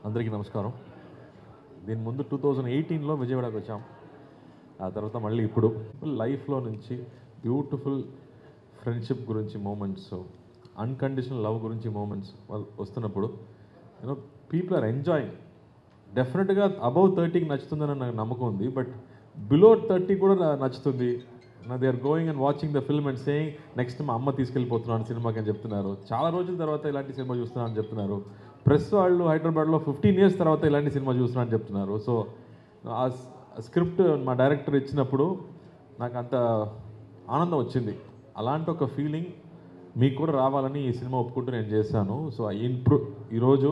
అందరికీ నమస్కారం. దీని ముందు 2018లో విజయవాడకు వచ్చాం. ఆ తర్వాత మళ్ళీ ఇప్పుడు లైఫ్లో నుంచి బ్యూటిఫుల్ ఫ్రెండ్షిప్ గురించి మూమెంట్స్, అన్కండిషనల్ లవ్ గురించి మూమెంట్స్ వస్తున్నప్పుడు పీపుల్ ఆర్ ఎంజాయింగ్. డెఫినెట్గా అబౌవ్ 30కి నచ్చుతుందని నాకు నమ్మకం ఉంది, బట్ బిలో 30 కూడా నచ్చుతుంది. They are going and watching the film and saying next మా అమ్మ తీసుకెళ్ళిపోతున్నాను సినిమాకి అని చెప్తున్నారు. చాలా రోజుల తర్వాత ఇలాంటి సినిమా చూస్తున్నాను అని చెప్తున్నారు. ప్రెస్ వాళ్ళు హైదరాబాద్లో 15 years తర్వాత ఇలాంటి సినిమా చూస్తున్నా అని చెప్తున్నారు. సో ఆ స్క్రిప్ట్ మా డైరెక్టర్ ఇచ్చినప్పుడు నాకు అంత ఆనందం వచ్చింది. అలాంటి ఒక ఫీలింగ్ మీకు కూడా రావాలని ఈ సినిమా ఒప్పుకుంటూ నేను చేశాను. సో ఈరోజు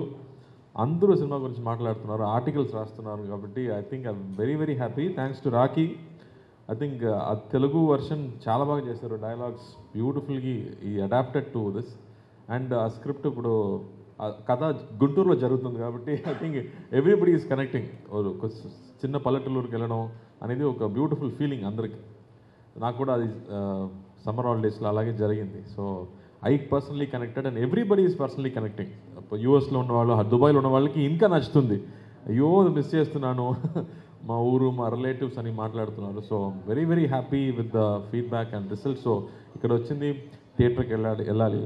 అందరూ సినిమా గురించి మాట్లాడుతున్నారు, ఆర్టికల్స్ రాస్తున్నారు. కాబట్టి I think I'm very very happy. Thanks to Rocky. I think ఆ తెలుగు వర్షన్ చాలా బాగా చేశారు. డైలాగ్స్ బ్యూటిఫుల్గా ఈ అడాప్టెడ్ టు దిస్. అండ్ ఆ స్క్రిప్ట్ ఇప్పుడు కథ గుంటూరులో జరుగుతుంది కాబట్టి I think everybody is connecting. చిన్న పల్లెటూరుకి వెళ్ళడం అనేది ఒక బ్యూటిఫుల్ ఫీలింగ్ అందరికీ. నాకు కూడా అది సమ్మర్ హాలిడేస్లో అలాగే జరిగింది. So I personally connected and everybody is personally connecting. యూఎస్లో ఉన్నవాళ్ళు, దుబాయ్లో ఉన్న వాళ్ళకి ఇంకా నచ్చుతుంది. అయ్యో మిస్ చేస్తున్నాను మా ఊరు, మా రిలేటివ్స్ అని మాట్లాడుతున్నారు. So very very happy with the feedback and result. So ఇక్కడ వచ్చింది థియేటర్కి వెళ్ళాలి,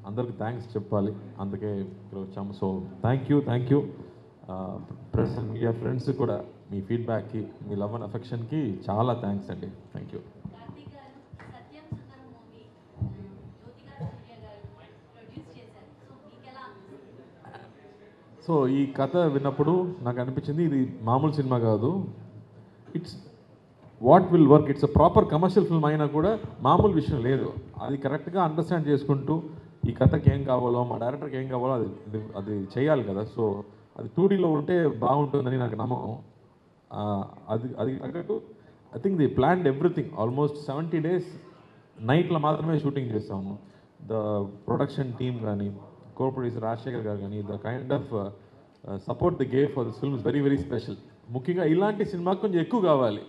అందరికి థ్యాంక్స్ చెప్పాలి, అందుకే ఇక్కడ వచ్చాము. So thank you press and media friends కూడా మీ ఫీడ్బ్యాక్కి, మీ లవ్ అండ్ అఫెక్షన్కి చాలా థ్యాంక్స్ అండి. Thank you. సో ఈ కథ విన్నప్పుడు నాకు అనిపించింది ఇది మామూలు సినిమా కాదు, it's what will work. It's a proper commercial film అయినా కూడా మామూలు విషయం లేదు. అది కరెక్ట్గా అండర్స్టాండ్ చేసుకుంటూ ఈ కథకి ఏం కావాలో, మా డైరెక్టర్కి ఏం కావాలో అది చేయాలి కదా. సో అది 2Dలో ఉంటే బాగుంటుందని నాకు నమ్మకం. అది తగ్గట్టు I think the planned everything. Almost 70 days నైట్లో మాత్రమే షూటింగ్ చేస్తాము. ద ప్రొడక్షన్ టీమ్ కానీ, కో ప్రొడ్యూసర్ రాజశేఖర్ గారు కానీ, the kind of support the gave for this film is very very special. ముఖ్యంగా ఇలాంటి సినిమాకి కొంచెం ఎక్కువ కావాలి.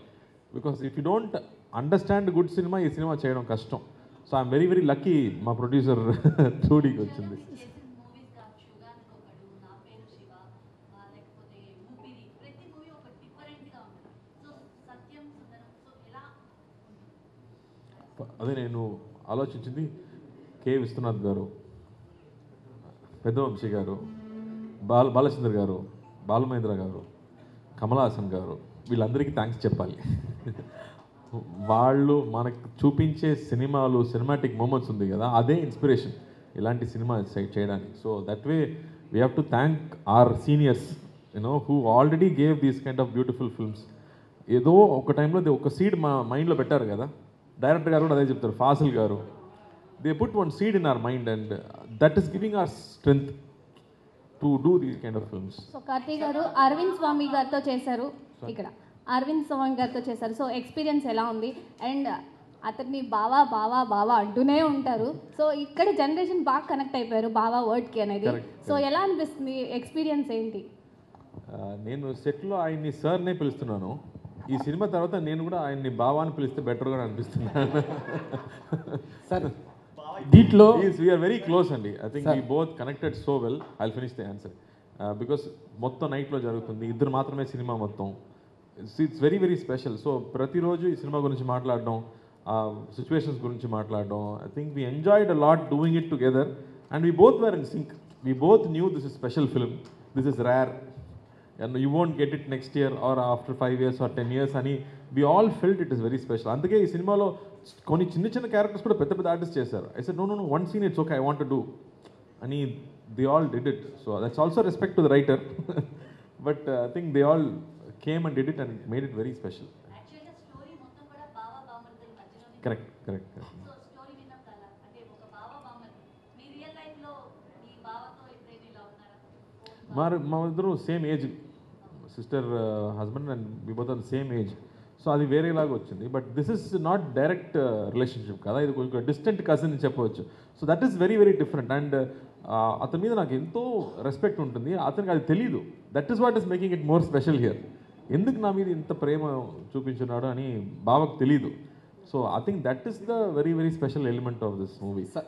Because if you don't understand good cinema, ఈ సినిమా చేయడం కష్టం. So I'm very very lucky మా ప్రొడ్యూసర్ 2Dకి వచ్చింది. అదే నేను ఆలోచించింది. కె విశ్వనాథ్ గారు, పెద్దవంశీ గారు, బాలచంద్ర గారు, బాలమహేంద్ర గారు, కమల్ హాసన్ గారు, వీళ్ళందరికీ థ్యాంక్స్ చెప్పాలి. వాళ్ళు మనకు చూపించే సినిమాలు, సినిమాటిక్ మూమెంట్స్ ఉంది కదా, అదే ఇన్స్పిరేషన్ ఇలాంటి సినిమా చేయడానికి. So that way we have to thank our seniors who already gave these kind of beautiful films. ఏదో ఒక టైంలో ఒక సీడ్ మా మైండ్లో పెట్టారు కదా, డైరెక్టర్ గారు కూడా అదే చెప్తారు, ఫాసిల్ గారు. They put one seed in our mind and that is giving hour strength to do these kind of films. So Karthik గారు అరవింద్ స్వామి గారితో చేశారు, ఇక్కడ అరవింద్ స్వామి గారితో చేశారు. సో ఎక్స్పీరియన్స్ ఎలా ఉంది? అండ్ అతన్ని బావా బావా బావా అంటూనే ఉంటారు. సో ఇక్కడ జనరేషన్ బాగా కనెక్ట్ అయిపోయారు బావా వర్డ్కి అనేది. సో ఎలా అనిపిస్తుంది, ఎక్స్పీరియన్స్ ఏంటి? నేను సెట్లో ఆయన్ని సార్నే పిలుస్తున్నాను. ఈ సినిమా తర్వాత నేను కూడా ఆయన్ని బావా అని పిలిస్తే బెటర్గా అనిపిస్తున్నాను. సార్ దీంట్లో వీఆర్ వెరీ క్లోజ్ అండి. I think we both connected so well. I finish the answer because మొత్తం నైట్లో జరుగుతుంది, ఇద్దరు మాత్రమే సినిమా మొత్తం. It's very very special. So ప్రతిరోజు ఈ సినిమా గురించి మాట్లాడడం, సిచ్యువేషన్స్ గురించి మాట్లాడడం, I think we enjoyed a lot doing it together and we both were in sync. We both knew this is special film, this is rare and you won't get it next year or after 5 years or 10 years అని we all felt it is very special. అందుకే ఈ సినిమాలో కొన్ని చిన్న చిన్న characters కూడా పెద్ద పెద్ద ఆర్టిస్ట్ చేశారు. I said no one scene it's okay, I want to do అని they all did it. So that's also respect to the writer but I think they all came and did it and made it very special. Actually story మొత్తం కూడా బావా బామర్దల మధ్యలోనే. correct so story విన్నప్పుడు అంటే ఒక బావా బామర్ది మీ రియల్ లైఫ్ లో ఈ బావతో ఎప్పుడైనా ఇలా ఉన్నారా? మా ఇద్దరు same age, sister husband and we both are same age. So అది వేరేలాగా వచ్చింది. But this is not direct relationship కదా, ఇది కొంచెం డిస్టెంట్ కజిన్ అని చెప్పవచ్చు. So that is very very different. And అతని మీద నాకు ఎంతో రెస్పెక్ట్ ఉంటుంది. అతనికి అది తెలీదు. That is what is making it more special here. ఎందుకు నా మీద ఇంత ప్రేమ చూపించున్నాడు అని బావకు తెలీదు. So I think that is the very very special element of this movie. Sir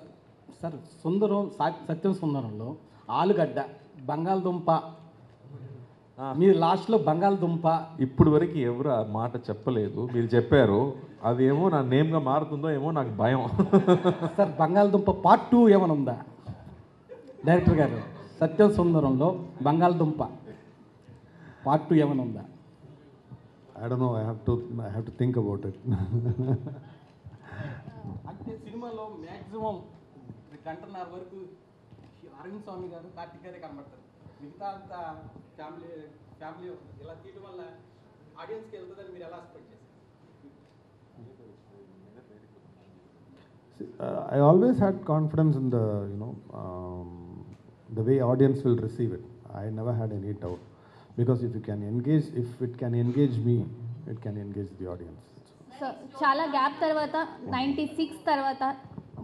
Satyam సుందరంలో ఆలుగడ్డ, బంగాళదుంప మీరు లాస్ట్లో బంగాళదుంప. ఇప్పుడు వరకు ఎవరు ఆ మాట చెప్పలేదు, మీరు చెప్పారు. అది ఏమో నా నేమ్గా మారుతుందో ఏమో నాకు భయం. సార్ బంగాళదుంప పార్ట్ 2 ఏమైనా ఉందా డైరెక్టర్ గారు? సత్యం సుందరంలో బంగాళదుంప పార్ట్ 2 ఏమైనా ఉందా? I don't know. I have to think about it. అంటే సినిమాలో మ్యాక్సిమం గంటన్నర వరకు అరవింద్ స్వామి గారు, కార్తిక్ గారే కనబడతారు. మిగతా అంతా ఫ్యామిలీ ఇలా తీయడం వల్ల ఆడియన్స్కి వెళ్తుందని మీరు ఎలా ఎక్స్పెక్ట్ చేస్తారు? I always had confidence in the way audience will receive it. I never had any doubt, because if it can engage me, it can engage the audience. So చాలా గ్యాప్ తర్వాత 96 తర్వాత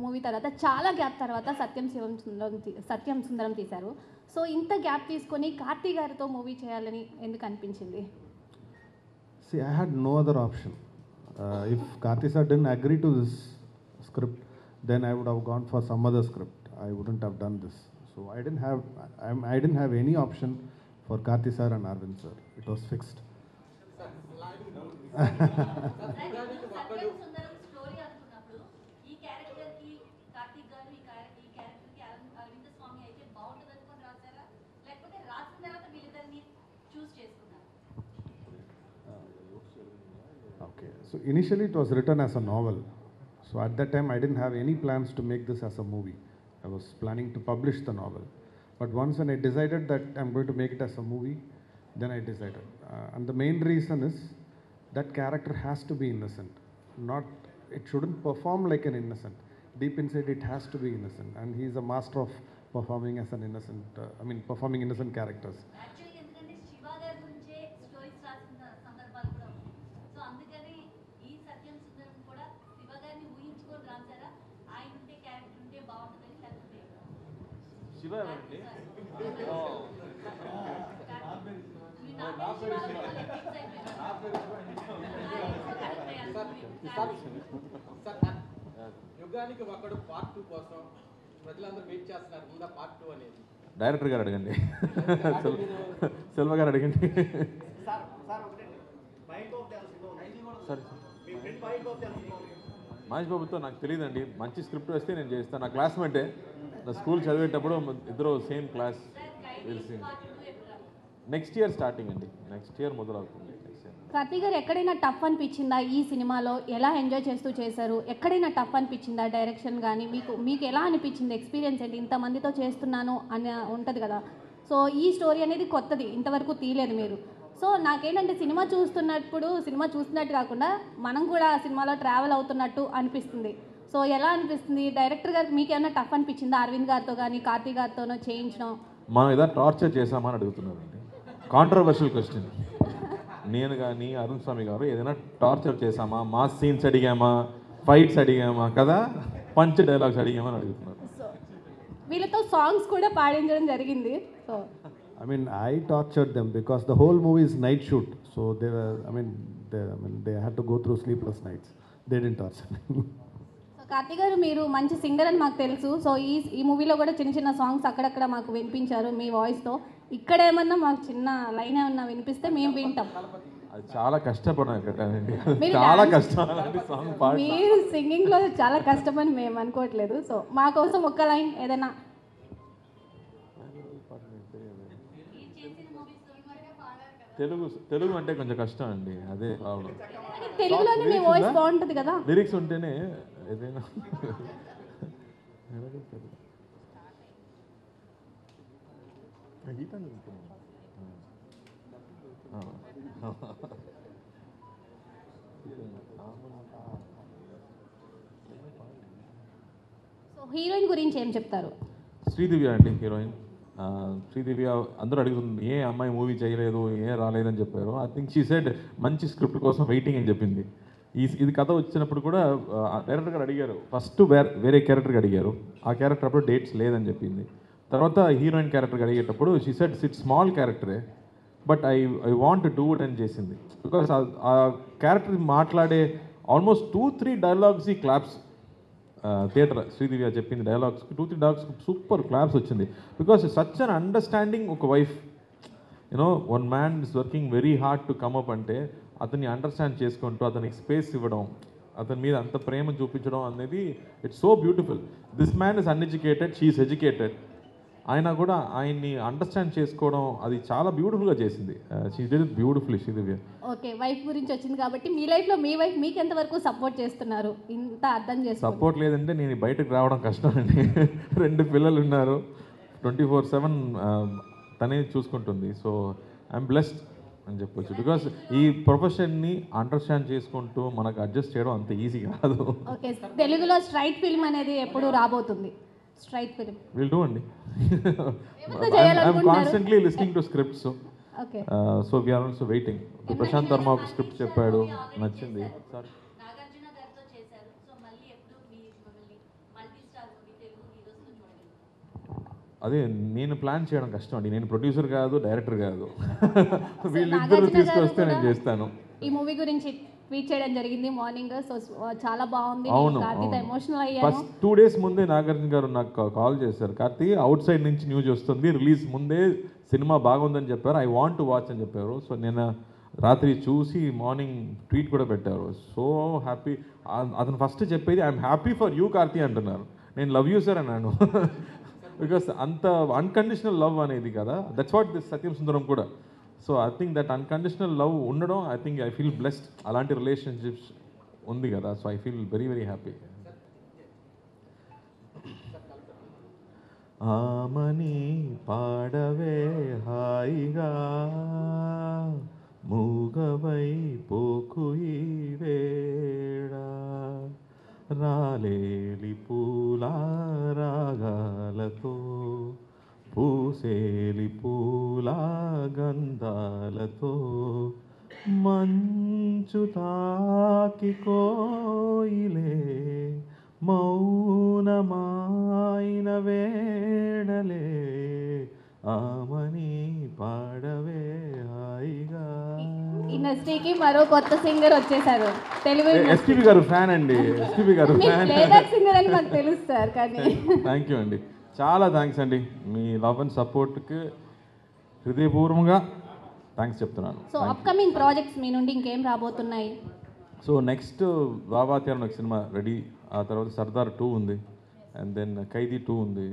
మూవీ తర్వాత చాలా gap తర్వాత సత్యం సుందరం తీశారు. So ఇంత gap తీసుకొని కార్తీ గారితో మూవీ చేయాలని ఎందుకు అనిపించింది? See, I had no other option. If Karthi sir didn't agree to this script, then I would have gone for some other script. I wouldn't have done this. So I didn't have any option for Karthi sir and Arvind sir. It was fixed. Satyam Sundaram story అనుకున్నప్పుడు ఈ క్యారెక్టర్కి కార్తీక్ గారు ఈ క్యారెక్టర్కి అరవింద స్వామి అయితే బాగుంటుంది అనుకుని రాశారా, లేకపోతే రాసిన తర్వాత వీళ్ళిద్దరిని చూస్ చేసుకున్నారా? Okay. So initially it was written as a novel. So at that time I didn't have any plans to make this as a movie. I was planning to publish the novel. But once when I decided that I'm going to make it as a movie, then I decided. And the main reason is that character has to be innocent. It shouldn't perform like an innocent. Deep inside it has to be innocent. And he's a master of performing as an innocent, performing innocent characters. Actually ఎందుకంటే శివ గారి గురించే stories రాసిన సందర్భాలు కూడా ఉన్నాయి. So అందుకని ఈ సత్యం సుందరం కూడా శివ గారిని ఊహించుకొని రాశారా, ఆయన ఉంటే క్యారెక్టర్ ఉంటే బాగుంటుందని, లేకపోతే శివ ఎవరండి? యుగానికి ఒకడు పార్ట్ 2 కోసం ప్రజలందరూ వెయిట్ చేస్తున్నారు. ఉందా పార్ట్ 2 అనేది? డైరెక్టర్ గారు అడగండి, సెల్వ గారు అడగండి. సరే మహేష్ బాబుతో నాకు తెలియదండి. మంచి స్క్రిప్ట్ వస్తే నేను చేస్తాను. నా క్లాస్మేటే, నా స్కూల్ చదివేటప్పుడు ఇద్దరు same class. Next year starting అండి, నెక్స్ట్ ఇయర్ మొదలవుతుంది. కార్తీ గారు ఎక్కడైనా టఫ్ అనిపించిందా ఈ సినిమాలో? ఎలా ఎంజాయ్ చేస్తూ చేశారు? ఎక్కడైనా టఫ్ అనిపించిందా డైరెక్షన్ కానీ? మీకు ఎలా అనిపించింది? ఎక్స్పీరియన్స్ ఏంటి? ఇంతమందితో చేస్తున్నాను అని ఉంటుంది కదా. సో ఈ స్టోరీ అనేది కొత్తది, ఇంతవరకు తీయలేదు మీరు. సో నాకేంటంటే సినిమా చూస్తున్నట్టు కాకుండా మనం కూడా ఆ సినిమాలో ట్రావెల్ అవుతున్నట్టు అనిపిస్తుంది. సో ఎలా అనిపిస్తుంది? డైరెక్టర్ గారికి మీకు ఏమైనా టఫ్ అనిపించిందా? అరవింద్ గారితో కానీ కార్తీ గారితోనో చేయించడం? మనం ఏదో టార్చర్ చేసామని అడుగుతున్నారండి. Controversial question. నేను కానీ అరుణ్ స్వామి గారు ఏదైనా టార్చర్ చేసామా? మాస్ సీన్స్ అడిగామా? ఫైట్స్ అడిగామా? కదా, పంచ్ డైలాగ్స్ అడిగామని అడుగుతున్నారు. సో వీళ్ళతో సాంగ్స్ కూడా పాడించడం జరిగింది. So I tortured them because the whole movie is night shoot. So they had to go through sleepless nights. They didn't torture me. So Karthi గారు మీరు మంచి సింగర్ అని మాకు తెలుసు. సో ఈ మూవీలో కూడా చిన్న చిన్న సాంగ్స్ అక్కడక్కడ మాకు వినిపించారు మీ వాయిస్తో. ఇక్కడ ఏమన్నా మాకు చిన్న లైన్ ఏమన్నా వినిపిస్తే మేము వింటాం. అది చాలా కష్టపడాను కదండి, మీరు చాలా dance- కష్టం అలాంటి సాంగ్ పాడి. మీరు సింగింగ్లో చాలా కష్టమని మేము అనుకోవట్లేదు. సో మా కోసం ఒక్క లైన్ ఏదైనా. తెలుగు అంటే కొంచెం కష్టం అండి, అదే ప్రాబ్లం. తెలుగులోనే మీ వాయిస్ బాగుంటుంది కదా. లిరిక్స్ ఉంటేనే ఏదైనా. సో హీరోయిన్ గురించి ఏం చెప్తారు? శ్రీదివ్య అండి హీరోయిన్. శ్రీదివ్య అందరూ అడుగుతుంది ఏ అమ్మాయి మూవీ చేయలేదు, ఏ రాలేదని చెప్పారు. ఐ థింక్ షీ సెడ్ మంచి స్క్రిప్ట్ కోసం వెయిటింగ్ అని చెప్పింది. ఇది కథ వచ్చినప్పుడు కూడా డైరెక్టర్ గారు అడిగారు. ఫస్ట్ వేరే క్యారెక్టర్కి అడిగారు, ఆ క్యారెక్టర్ అప్పుడు డేట్స్ లేదని చెప్పింది. తర్వాత హీరోయిన్ క్యారెక్టర్కి అడిగేటప్పుడు షీ సెడ్ ఇట్స్ స్మాల్ క్యారెక్టరే but I want do it అని చేసింది. బికాస్ ఆ క్యారెక్టర్ మాట్లాడే ఆల్మోస్ట్ 2-3 డైలాగ్స్ ఈ క్లాప్స్. థియేటర్ శ్రీదివ్య చెప్పింది డైలాగ్స్ 2-3 డైలాగ్స్ సూపర్ క్లాప్స్ వచ్చింది. బికాస్ సచ్ అన్ అండర్స్టాండింగ్ ఒక wife. You know one man is working very hard to come up అంటే అతన్ని అండర్స్టాండ్ చేసుకుంటూ అతనికి స్పేస్ ఇవ్వడం, అతని మీద అంత ప్రేమ చూపించడం అనేది it's so beautiful. This man is uneducated, she is educated. ఆయన కూడా ఆయన్ని అండర్స్టాండ్ చేసుకోవడం అది చాలా బ్యూటిఫుల్గా చేసింది. She did it beautifully Sridivya. Okay, wife గురించి వచ్చింది కాబట్టి మీ లైఫ్లో మీ వైఫ్ మీకు ఎంతవరకు సపోర్ట్ చేస్తున్నారు? ఇంత అర్థం చేసుకో. సపోర్ట్ లేదంటే నేను బయటకు రావడం కష్టం అండి. 2 పిల్లలు ఉన్నారు, 24/7 తనే చూసుకుంటుంది. సో ఐఎమ్ బ్లెస్డ్ అని చెప్పొచ్చు. బికాస్ ఈ ప్రొఫెషన్ని అండర్స్టాండ్ చేసుకుంటూ మనకు అడ్జస్ట్ చేయడం అంత ఈజీ కాదు. ఓకే, తెలుగులో స్ట్రైట్ ఫిల్మ్ అనేది ఎప్పుడు రాబోతుంది? స్ట్రైట్ ఫిల్మ్ విల్ డూ అండి. ఎవరితో చేయాలనుకుంటున్నారు? Constantly listening to scripts. Okay, so we're also waiting. Prashanth Varma ఒక స్క్రిప్ట్ చెప్పాడు, నచ్చింది. సారీ, నాగార్జున గారితో చేశారు. సో మళ్ళీ ఎప్పుడు మిమ్మల్ని మల్టీ స్టార్ మూవీ తెలుగు హీరోస్లో చూడగలుగుతాం? అదే నేను ప్లాన్ చేయడం కష్టం అండి. నేను ప్రొడ్యూసర్ కాదు, డైరెక్టర్ కాదు. వీళ్ళిద్దరు నాగార్జున తీసుకొస్తే గారు నేను కూడా చేస్తాను. ఈ మూవీ గురించి ట్వీట్ చేయడం జరిగింది మార్నింగ్. సో చాలా బాగుంది, అవును, కార్తీక్ అవును. ఎమోషనల్ అయ్యాను. ఫస్ట్ 2 days ముందే నాగార్జున గారు నాకు కాల్ చేశారు. కార్తీ, అవుట్ సైడ్ నుంచి న్యూస్ వస్తుంది, రిలీజ్ ముందే సినిమా బాగుందని చెప్పారు, ఐ వాంట్ టు వాచ్ అని చెప్పారు. సో నేను రాత్రి చూసి మార్నింగ్ ట్వీట్ కూడా పెట్టారు. So happy. అతను ఫస్ట్ చెప్పేది I'm happy for you Karthi అంటున్నారు. నేను లవ్ యూ సార్ అన్నాను. బికాస్ అంత అన్కండిషనల్ లవ్ అనేది కదా, that's what this Satyam Sundaram కూడా. So I think that unconditional love ఉండడం, ఐ ఫీల్ బ్లెస్డ్. అలాంటి రిలేషన్షిప్స్ ఉంది కదా, so I feel very very happy. ఆమని పాడవే హాయిగా, మూగవై పోకు ఈ వేళ, రాలేలి పూల రాగాలతో, పూసేలి పూల గంధాలతో, మంచు తాకి కోయిలే మౌనమాయిన వేళలే, ఆమని పాడవే హాయిగా. ఇండస్ట్రీకి మరో కొత్త సింగర్ వచ్చేసారు తెలుగు. ఎస్పీబీ గారు ఫ్యాన్ అండి, ఎస్పీబీ గారు ఫ్యాన్. ప్లేబ్యాక్ సింగర్ అని మాకు తెలుసు సార్, కానీ థ్యాంక్ యూ అండి, చాలా థ్యాంక్స్ అండి. మీ లవ్ అండ్ సపోర్ట్కి హృదయపూర్వకంగా థ్యాంక్స్ చెప్తున్నాను. సో అప్కమింగ్ ప్రాజెక్ట్స్ మీ నుండి ఇంకేం రాబోతున్నాయి? సో నెక్స్ట్ బాబాత్యార్ ఒక సినిమా రెడీ, ఆ తర్వాత సర్దార్ 2 ఉంది, అండ్ దెన్ ఖైదీ 2 ఉంది.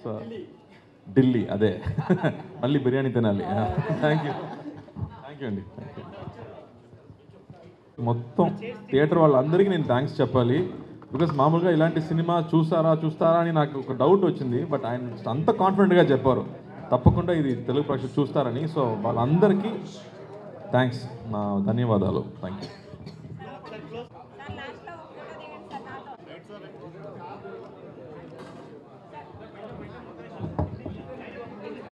సో ఢిల్లీ, అదే మళ్ళీ బిర్యానీ తినాలి. థ్యాంక్ యూ అండి. మొత్తం థియేటర్ వాళ్ళందరికీ నేను థ్యాంక్స్ చెప్పాలి. బికాస్ మామూలుగా ఇలాంటి సినిమా చూస్తారా అని నాకు ఒక డౌట్ వచ్చింది, బట్ ఆయన అంత కాన్ఫిడెంట్గా చెప్పారు తప్పకుండా ఇది తెలుగు ప్రేక్షకులు చూస్తారని. సో వాళ్ళందరికీ థ్యాంక్స్, నా ధన్యవాదాలు. Thank you.